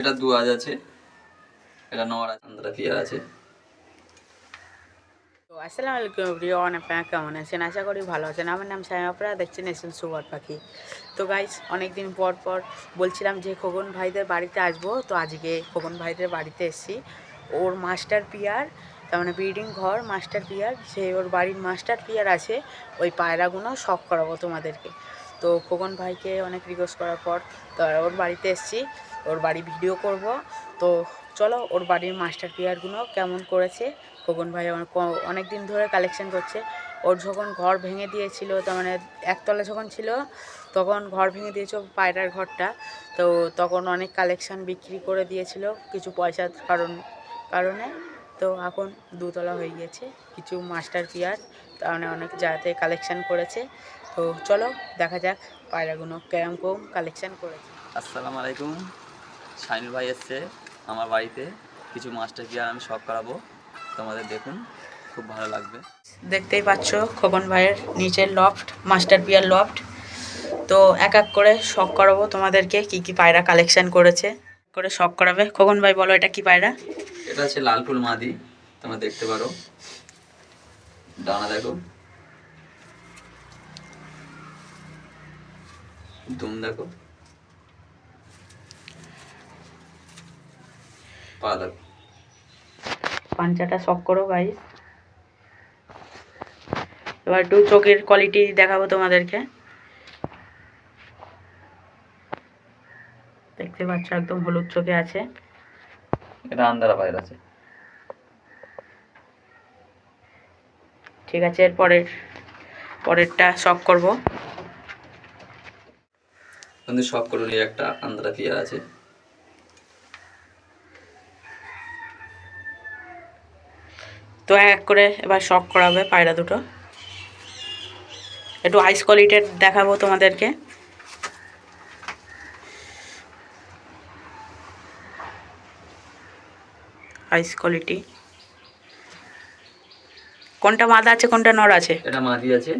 এটা দুয়াজ আছে, এটা নড় আন্দ্রা পিয়ার আছে। তো আসসালামু আলাইকুম এভরিওয়ান, আপনারা কেমন আছেন? আশা করি ভালো আছেন। আমার নাম সাইম, আপনারা দেখছেন এসএল সুপার পাখি। তো গাইস, অনেক দিন পর বলছিলাম যে খোকন ভাইদের বাড়িতে আসবো, তো আজকে খোকন ভাইদের বাড়িতে এসেছি। ওর মাস্টার পিয়ার, তার মানে ব্রিডিং ঘর মাস্টার পিয়ার, সে ওর বাড়ির মাস্টার পিয়ার আছে। ওই পায়রাগুলো শখ করাবো তোমাদেরকে। তো খোকন ভাইকে অনেক রিকোয়েস্ট করার পর তো ওর বাড়িতে এসেছি, ওর বাড়ি ভিডিও করব। তো চলো ওর বাড়ির মাস্টার পিয়ারগুলো কেমন করেছে। খোকন ভাই অনেক দিন ধরে কালেকশন করছে। ওর যখন ঘর ভেঙে দিয়েছিল, তার মানে একতলা যখন ছিল তখন ঘর ভেঙে দিয়েছিল পায়রার ঘরটা, তো তখন অনেক কালেকশন বিক্রি করে দিয়েছিল কিছু পয়সার কারণে। তো এখন দুতলা হয়ে গিয়েছে, কিছু মাস্টার পিয়ার তার মানে অনেক জায়গাতে কালেকশন করেছে। তো চলো দেখা যাক পায়রাগুলো কেরকম কালেকশন করেছে। আসসালামু আলাইকুম, শাইনুর ভাই এসছে আমার বাড়িতে। কিছু মাস্টার পিয়ার আমি শখ করাবো, তোমাদের দেখুন, খুব ভালো লাগবে। দেখতেই পাচ্ছ খোকন ভাইয়ের নিচের লফট, মাস্টার পিয়ার লফট। তো এক এক করে শখ করাবো তোমাদেরকে, কি কি পায়রা কালেকশন করেছে করে শখ করাবে। খোকন ভাই বলো, এটা কি পায়রা? এটা হচ্ছে লাল ফুল মাদি, তোমরা দেখতে পারো, ডানা দেখো, দুম দেখো, পা দেখো। পাঞ্চাটা শখ করো গাইস। এবার একটু চোখের কোয়ালিটি দেখাবো তোমাদেরকে। দেখতে পাচ্ছ একদম হলুদ চোখে আছে। এটা আন্দারা পায়রা আছে। ঠিক আছে, এর পরেরটা শখ করব। কিন্তু শখ করলে একটা আন্দারা পিয়ার আছে। তো এক করে এবার শখ করাবে পায়রা দুটো। একটু আইস কোয়ালিটির দেখাবো তোমাদেরকে। আইস কোয়ালিটি, কোনটা মাদা আছে কোনটা নর আছে? এটা মাদি আছে,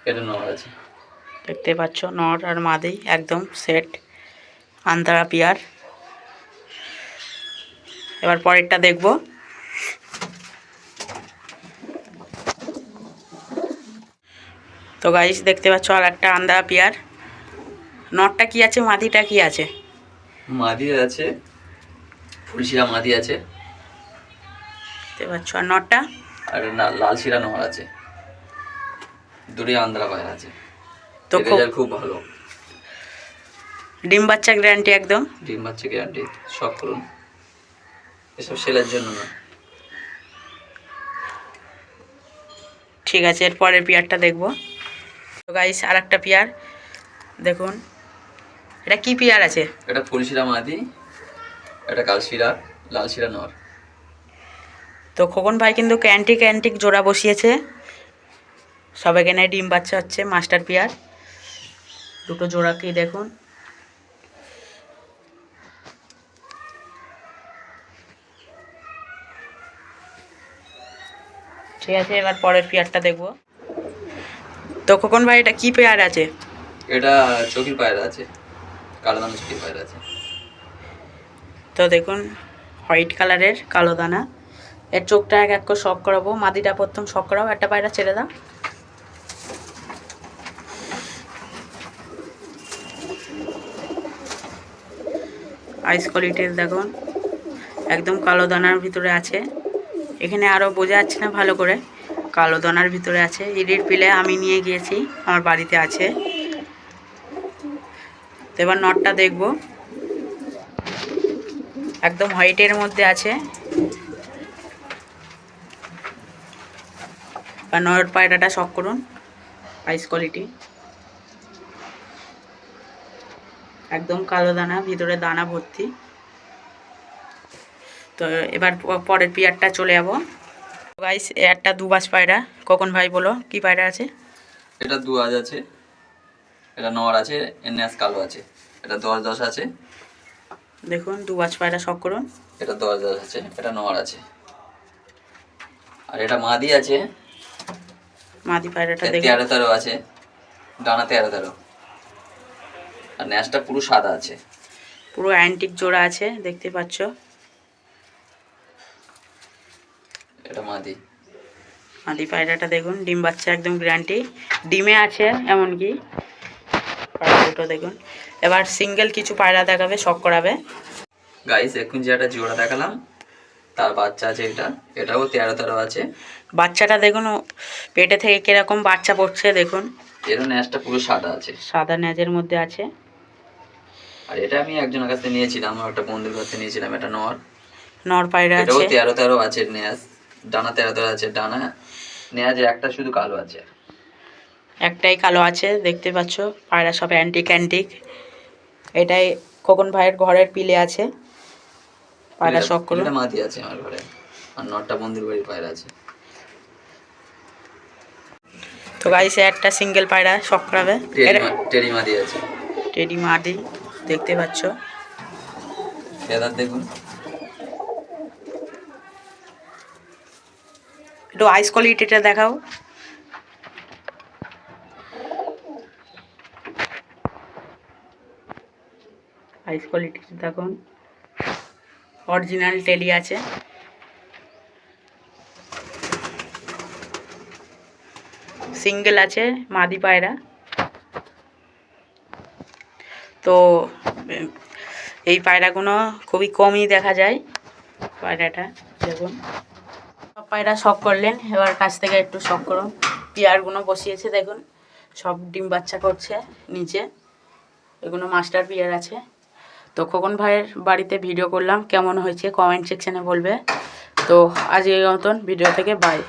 এটা নর আছে। দেখতে পাচ্ছ নর আর মাদি একদম সেট, আন্তারা পিয়ার। এবার পরেরটা দেখব। তো গাইস দেখতে পাচ্ছ আর একটা আন্দারা পিয়ার। নরটা কি আছে, মাদিটা কি আছে? মাদি আছে, ফুলশিরা মাদি আছে। দেখতে পাচ্ছ আর নরটা? আর লাল শিরা নর আছে। দুটোই আন্দ্রা পায়রা আছে। তো রেজাল্ট খুব ভালো, ডিম বাচ্চা গ্যারান্টি একদম। ডিম বাচ্চা গ্যারান্টি। শখ করুন, এসব সেলের জন্য না। ঠিক আছে, এর পরের পিয়ারটা দেখব। তো গাইস আর একটা পিয়ার দেখুন, এটা কি পিয়ার আছে? এটা ফুলশিরা মাদি, এটা কালশিরা, লাল শিরা নর। তো খোকন ভাই কিন্তু ক্যান্টিক জোড়া বসিয়েছে, সব এখানে ডিম বাচ্চা হচ্ছে মাস্টার পিয়ার। দুটো জোড়াকেই দেখুন। ঠিক আছে, এবার পরের পেয়ারটা দেখব। তো খোকন ভাই এটা কি পেয়ার আছে? এটা চকির পায়রা আছে, কালো দানা চকির পায়রা আছে। তো দেখুন হোয়াইট কালারের কালো দানা। এর চোখটা এক এক করে শখ করাবো। মাদিটা প্রথম শখ করাবো, একটা পায়রা ছেড়ে দাও। আইস কোয়ালিটির দেখুন, একদম কালো দানার ভিতরে আছে। এখানে আরও বোঝা যাচ্ছে না ভালো করে, কালো দানার ভিতরে আছে। ইডির পিলে আমি নিয়ে গিয়েছি, আমার বাড়িতে আছে। তো এবার নটটা দেখব, একদম হোয়াইটের মধ্যে আছে। বা নট পায়রাটা শখ করুন, আইস কোয়ালিটি, একদম কালো দানা, ভিতরে দানা ভর্তি। তো এবার পরের পিয়ারটা চলে যাবো। গাইস একটা দুবাস পায়রা। কখন ভাই বলো কি পায়রা আছে? এটা দুয়াজ আছে, এটা নর আছে, এনএস কালো আছে। এটা 10-10 আছে। দেখুন দুবাস পায়রা শখ করুন। এটা 10-10 আছে, এটা নর আছে। আর এটা মাদি আছে, মাদি পায়রাটা দেখুন, 13-13 আছে, ডানা 13-13। আর ন্যাসটা পুরো সাদা আছে। পুরো অ্যান্টিক জোড়া আছে দেখতে পাচ্ছ। এটা মাদি। মাদি পায়রাটা দেখুন, ডিম বাচ্চা একদম গ্যারান্টি, ডিমে আছে এমনকি। পায়রা দুটো দেখুন। এবার সিঙ্গেল কিছু পায়রা দেখাবে, শখ করাবে। গাইস এখন যে একটা জোড়া দেখালাম তার বাচ্চা আছে, এটাও 13 আছে। বাচ্চাটা দেখুন পেটে থেকে কিরকম বাচ্চা পড়ছে দেখুন। এর ন্যাজটা পুরো সাদা আছে, সাদা ন্যাজের মধ্যে আছে। আর এটা আমি একজনের কাছ থেকে নিয়েছিলাম, আমার একটা বন্ধুর কাছ থেকে নিয়েছিলাম। এটা নর পায়রা এটাও আছে। 13 আছে ন্যাজ, ডানা 13 আছে, ডানা ন্যাজে একটা শুধু কালো আছে। একটাই কালো আছে দেখতে পাচ্ছ। পায়রা সব অ্যান্টিক। এটাই খোকন ভাইয়ের ঘরের পিলে আছে। পায়রা শখ করুন। এটা মাদি আছে আমার ঘরে, আর নটটা বন্ধুর বাড়ি পায়রা আছে। তো গাইসে একটা সিঙ্গেল পায়রা শখ করাবে। টেডি মাদি আছে। টেডি মাদি দেখতে পাচ্ছ। ফেদার দেখুন। একটু আইস কোয়ালিটিটা দেখাও। আইস কোয়ালিটিটা দেখুন, অরিজিনাল টেডি আছে। সিঙ্গেল আছে মাদি পায়রা। তো এই পায়রাগুলো খুবই কমই দেখা যায়। পায়রাটা দেখুন, সব পায়রা শখ করলেন, এবার কাছ থেকে একটু শখ করুন। পিয়ারগুলো বসিয়েছে দেখুন, সব ডিম বাচ্চা করছে নিচে। এগুলো মাস্টার পিয়ার আছে। তো খোকন ভাইয়ের বাড়িতে ভিডিও করলাম, কেমন হয়েছে কমেন্ট সেকশানে বলবে। তো আজ এই মতন ভিডিও থেকে বাই।